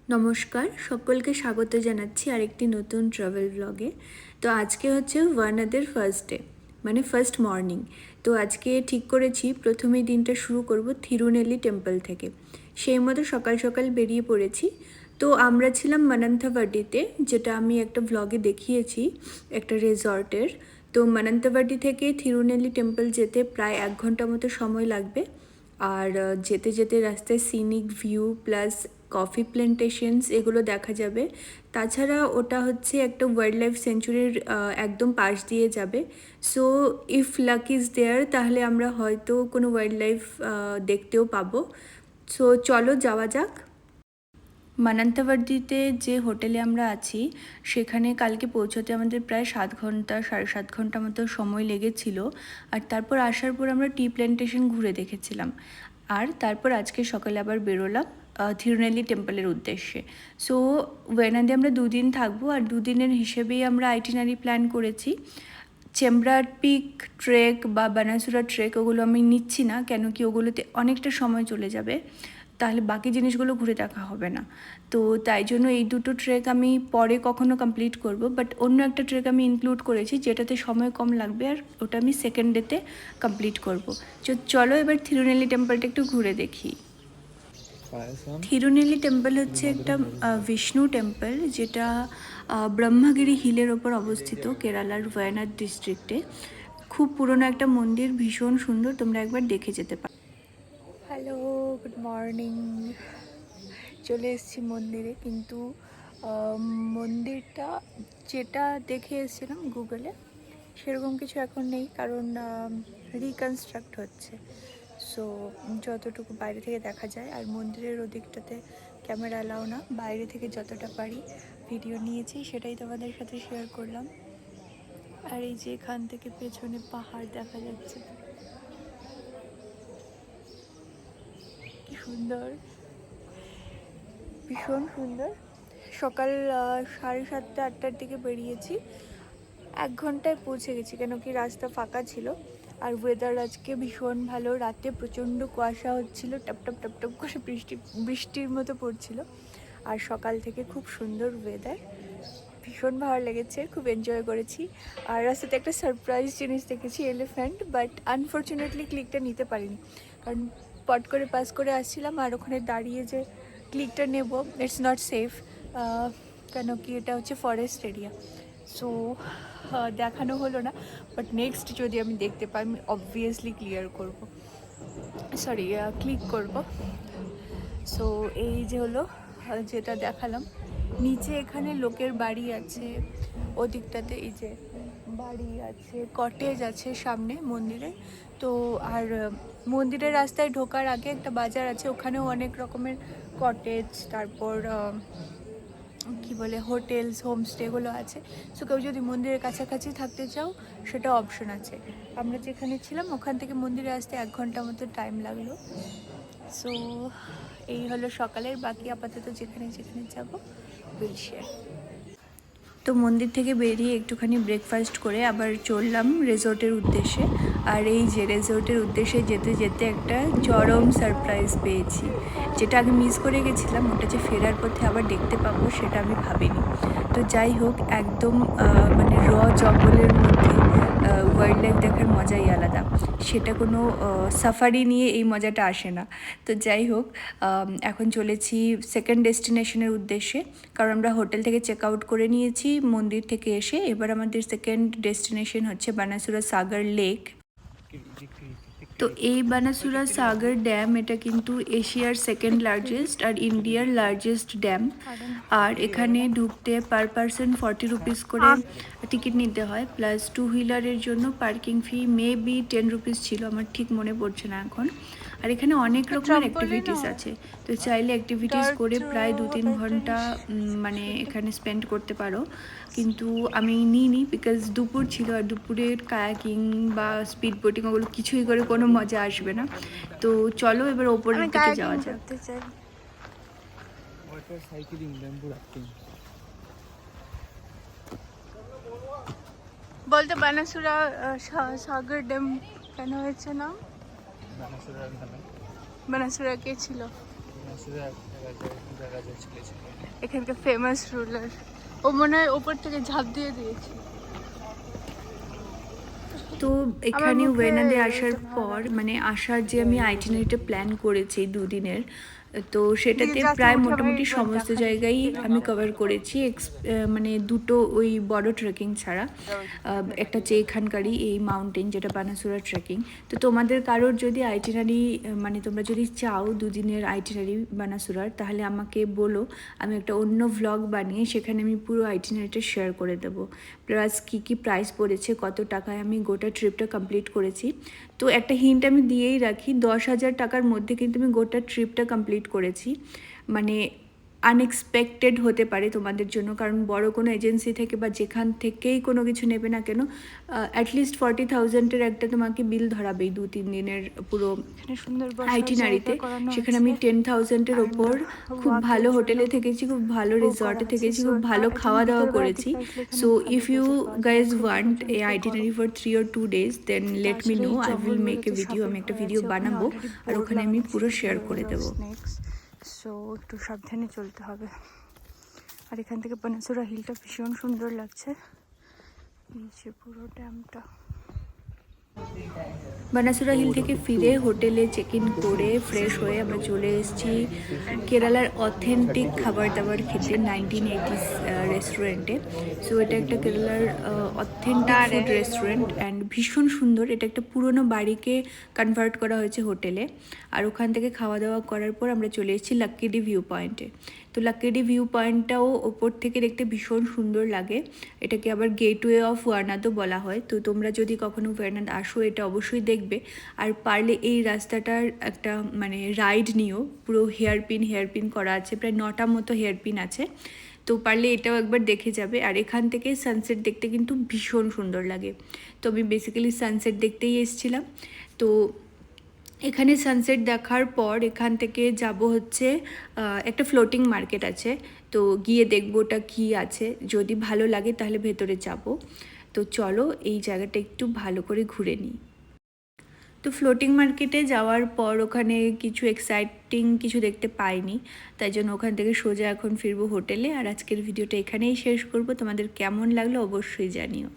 নমস্কার, সকলকে স্বাগত জানাচ্ছি আরেকটি নতুন ট্রাভেল ব্লগে। তো আজকে হচ্ছে ওয়ানাদের ফার্স্ট ডে, মানে ফার্স্ট মর্নিং। তো আজকে ঠিক করেছি প্রথমেই দিনটা শুরু করব থিরুনেলি টেম্পল থেকে। সেই মতো সকাল সকাল বেরিয়ে পড়েছি। তো আমরা ছিলাম মানান্থাভাডিতে, যেটা আমি একটা ব্লগে দেখিয়েছি, একটা রিসর্টের। তো মানান্থাভাডি থেকে থিরুনেলি টেম্পল যেতে প্রায় 1 ঘন্টা মতো সময় লাগবে। আর যেতে যেতে রাস্তায় সিনিক ভিউ প্লাস কফি প্ল্যান্টেশনস এগুলো দেখা যাবে। তাছাড়া ওটা হচ্ছে একটা ওয়াইল্ড লাইফ সেঞ্চুরির একদম পাশ দিয়ে যাবে। So if lakh is there, তাহলে আমরা হয়তো কোনো ওয়াইল্ড লাইফ দেখতেও পাবো। সো চলো যাওয়া যাক। মানান্তাভার্দিতে যে হোটেলে আমরা আছি সেখানে কালকে পৌঁছতে আমাদের প্রায় 7 ঘন্টা 7.5 ঘন্টা মতো সময় লেগেছিল। আর তারপর আসার পর আমরা টি প্ল্যান্টেশন ঘুরে দেখেছিলাম। আর তারপর আজকে সকালে আবার বেরোলাম থিরুনেলি টেম্পলের উদ্দেশ্যে। সো ওয়েনাদে আমরা 2 দিন থাকবো, আর 2 দিনের হিসেবেই আমরা আইটিনারি প্ল্যান করেছি। চেম্বরার পিক ট্রেক বা বানাসুরা ট্রেক ওগুলো আমি নিচ্ছি না, কেন কি ওগুলোতে অনেকটা সময় চলে যাবে, তাহলে বাকি জিনিসগুলো ঘুরে দেখা হবে না। তো তাই জন্য এই দুটো ট্রেক আমি পরে কখনো কমপ্লিট করব, বাট অন্য একটা ট্রেক আমি ইনক্লুড করেছি যেটাতে সময় কম লাগবে, আর ওটা আমি সেকেন্ড ডেতে কমপ্লিট করব। চলো এবার থিরুনেলি টেম্পলটা একটু ঘুরে দেখি। থিরুনেলি টেম্পল হচ্ছে একটা বিষ্ণু টেম্পল, যেটা ব্রহ্মগিরি হিলের ওপর অবস্থিত কেরালার ওয়ায়ানাড ডিস্ট্রিক্টে। খুব পুরনো একটা মন্দির, ভীষণ সুন্দর, তোমরা একবার দেখে যেতে পারো। Hello, good morning. চলে এসেছি মন্দিরে, কিন্তু মন্দিরটা যেটা দেখে এসেছিলাম গুগলে সেরকম কিছু এখন নেই, কারণ রিকনস্ট্রাক্ট হচ্ছে। সো যতটুকু বাইরে থেকে দেখা যায়, আর মন্দিরের ওদিকটাতে ক্যামেরা অ্যালাউ না, বাইরে থেকে যতটা পারি ভিডিও নিয়েছি, সেটাই তোমাদের সাথে শেয়ার করলাম। আর এই যে এখান থেকে পেছনে পাহাড় দেখা যাচ্ছে, কি সুন্দর, ভীষণ সুন্দর। সকাল 7:30-8টার দিকে বেরিয়েছি, 1 ঘন্টায় পৌঁছে গেছি, কেন কি রাস্তা ফাঁকা ছিল। আর ওয়েদার আজকে ভীষণ ভালো, রাতে প্রচণ্ড কুয়াশা হচ্ছিল, টপ টপ করে বৃষ্টির মতো পড়ছিল। আর সকাল থেকে খুব সুন্দর ওয়েদার, ভীষণ ভালো লেগেছে, খুব এনজয় করেছি। আর রাস্তাতে একটা সারপ্রাইজ জিনিস দেখেছি, এলিফ্যান্ট, বাট আনফর্চুনেটলি ক্লিকটা নিতে পারিনি, কারণ পট করে পাস করে আসছিলাম, আর ওখানে দাঁড়িয়ে যে ক্লিকটা নেব, ইটস নট সেফ, কেন কি এটা হচ্ছে ফরেস্ট এরিয়া। সো দেখানো হলো না, বাট নেক্সট যদি আমি দেখতে পাই আমি অবভিয়াসলি ক্লিক করব। সো এই যে হলো যেটা দেখালাম, নিচে এখানে লোকের বাড়ি আছে, ওদিকটাতে এই যে বাড়ি আছে, কটেজ আছে সামনে মন্দিরে। তো আর মন্দিরের রাস্তায় ঢোকার আগে একটা বাজার আছে, ওখানেও অনেক রকমের কটেজ, তারপর কি বলে হোটেলস, হোমস্টেগুলো আছে। সো কেউ যদি মন্দিরের কাছাকাছি থাকতে চাও সেটা অপশন আছে। আমরা যেখানে ছিলাম ওখান থেকে মন্দিরে আসতে 1 ঘন্টা মতো টাইম লাগলো। সো এই হলো সকালের, বাকি আপাতত যেখানে যেখানে যাবো উইল শেয়ার। তো মন্দির থেকে বেরিয়ে একটুখানি ব্রেকফাস্ট করে আবার চললাম রিসোর্টের উদ্দেশ্যে। আর এই যে রিসোর্টের উদ্দেশ্যে যেতে যেতে একটা চরম সারপ্রাইজ পেয়েছি, যেটা আগে মিস করে গেছিলাম, ওটা যে ফেরার পথে আবার দেখতে পাবো সেটা আমি ভাবিনি। তো যাই হোক, একদম মানে জঙ্গলের মধ্যে ওয়াইল্ড লাইফ দেখার মজাই আলাদা, সেটা কোনো সাফারি নিয়ে এই মজাটা আসে না। তো যাই হোক, এখন চলেছি সেকেন্ড ডেস্টিনেশনের উদ্দেশ্যে, কারণ আমরা হোটেল থেকে চেক আউট করে নিয়েছি মন্দির থেকে এসে। এবার আমাদের সেকেন্ড ডেস্টিনেশন হচ্ছে বানাসুরা সাগর লেক। তো এই বানাসুরা সাগর ড্যাম, এটা কিন্তু এশিয়ার সেকেন্ড লার্জেস্ট আর ইন্ডিয়ার লার্জেস্ট ড্যাম। আর এখানে ঢুকতে পার পারসন 40 রুপিস করে টিকিট নিতে হয়, প্লাস 2 হুইলারের জন্য পার্কিং ফি মেবি 10 রুপিস ছিল, আমার ঠিক মনে পড়ছে না এখন। আর এখানে অনেক রকমের অ্যাক্টিভিটিস আছে, তো চাইলে অ্যাক্টিভিটিস করে প্রায় 2-3 ঘন্টা মানে এখানে স্পেন্ড করতে পারো। কিন্তু আমি নিইনি, বিকজ দুপুর ছিল, আর দুপুরের কায়াকিং বা স্পিড বোটিং ওগুলো কিছুই করে কোনো মজা আসবে না। তো চলো এবার ওপরের দিকে যাওয়া যাক। বলতে বানাসুরা সাগর ড্যাম কেন হয়েছে নাম? বানাসুরা কে ছিল? দেখা যায় ছেলে ছেলে। এখানকার ফেমাস রুলার। ও মনে হয় ওপর থেকে ঝাঁপ দিয়ে দিয়েছে। তো এখানে ওয়েনাদে আসার পর মানে আসার যে আমি আইটিনারিটা প্ল্যান করেছি দুদিনের, তো সেটাতে প্রায় মোটামুটি সমস্ত জায়গায় আমি কভার করেছি মানে দুটো ওই বড় ট্রেকিং ছাড়া। একটা হচ্ছে এখানকারই এই মাউন্টেন যেটা বানাসুরা ট্রেকিং। তো তোমাদের কারোর যদি আইটিনারি মানে তোমরা যদি চাও দুদিনের আইটিনারি বানাসুরার, তাহলে আমাকে বলো, আমি একটা অন্য ভ্লগ বানিয়ে সেখানে আমি পুরো আইটিনারিটা শেয়ার করে দেবো। প্লাস কী কী প্রাইস পড়েছে, কত টাকায় আমি গোটা ট্রিপটা কমপ্লিট করেছি। তো একটা হিন্ট আমি দিয়েই রাখি, 10,000 টাকার মধ্যে কিন্তু আমি গোটা ট্রিপটা কমপ্লিট করেছি। মানে আনএক্সপেক্টেড হতে পারে তোমাদের জন্য, কারণ বড় কোনো এজেন্সি থেকে বা যেখান থেকেই কোনো কিছু নেবে না কেন, অ্যাটলিস্ট 40,000-এর একটা তোমাকে বিল ধরাবেই 2-3 দিনের পুরো আইটিনারিতে। সেখানে আমি 10,000-এর ওপর খুব ভালো হোটেলে থেকেছি, খুব ভালো রিসর্টে থেকেছি, খুব ভালো খাওয়া দাওয়া করেছি। So if you guys want a itinerary for 3 or 2 days, then let me know, I will make a video. আমি একটা ভিডিও বানাবো আর ওখানে আমি পুরো শেয়ার করে দেবো। সো একটু সাবধানে চলতে হবে। আর এখান থেকে বানাসুরা হিলটা ভীষণ সুন্দর লাগছে, নিচে পুরো ড্যামটা। বানাসুরা হিল থেকে ফিরে হোটেলে চেক ইন করে ফ্রেশ হয়ে আমরা চলে এসেছি কেরালার অথেন্টিক খাবার দাবার খেতে 1980s রেস্টুরেন্টে। সো এটা একটা কেরালার অথেন্টিক ফুড রেস্টুরেন্ট অ্যান্ড ভীষণ সুন্দর। এটা একটা পুরনো বাড়িকে কনভার্ট করা হয়েছে হোটেলে। আর ওখান থেকে খাওয়া দাওয়া করার পর আমরা চলে এসেছি লাক্কিডি ভিউ পয়েন্টে। তো লাক্কিডি ভিউ পয়েন্টটাও ওপর থেকে দেখতে ভীষণ সুন্দর লাগে। এটাকে আবার গেটওয়ে অফ ওয়ারনাদও বলা হয়। তো তোমরা যদি কখনো ওয়ারনাদ আসো এটা অবশ্যই দেখবে। আর পারলে এই রাস্তাটার একটা মানে রাইড নিও, পুরো হেয়ারপিন করা আছে, প্রায় 9টা মতো হেয়ারপিন আছে। তো পারলে এটাও একবার দেখে যাবে। আর এখান থেকে সানসেট দেখতে কিন্তু ভীষণ সুন্দর লাগে। তো আমি বেসিক্যালি সানসেট দেখতেই এসেছিলাম। তো এখানে সানসেট দেখার পর এখান থেকে যাব হচ্ছে একটা ফ্লোটিং মার্কেট আছে, তো গিয়ে দেখবো ওটা কী আছে। যদি ভালো লাগে তাহলে ভেতরে যাব। তো চলো এই জায়গাটা একটু ভালো করে ঘুরে নিই। তো ফ্লোটিং মার্কেটে যাওয়ার পর ওখানে কিছু এক্সাইটিং কিছু দেখতে পাইনি, তাই জন্য ওখান থেকে সোজা এখন ফিরবো হোটেলে। আর আজকের ভিডিওটা এখানেই শেষ করব। তোমাদের কেমন লাগলো অবশ্যই জানিও।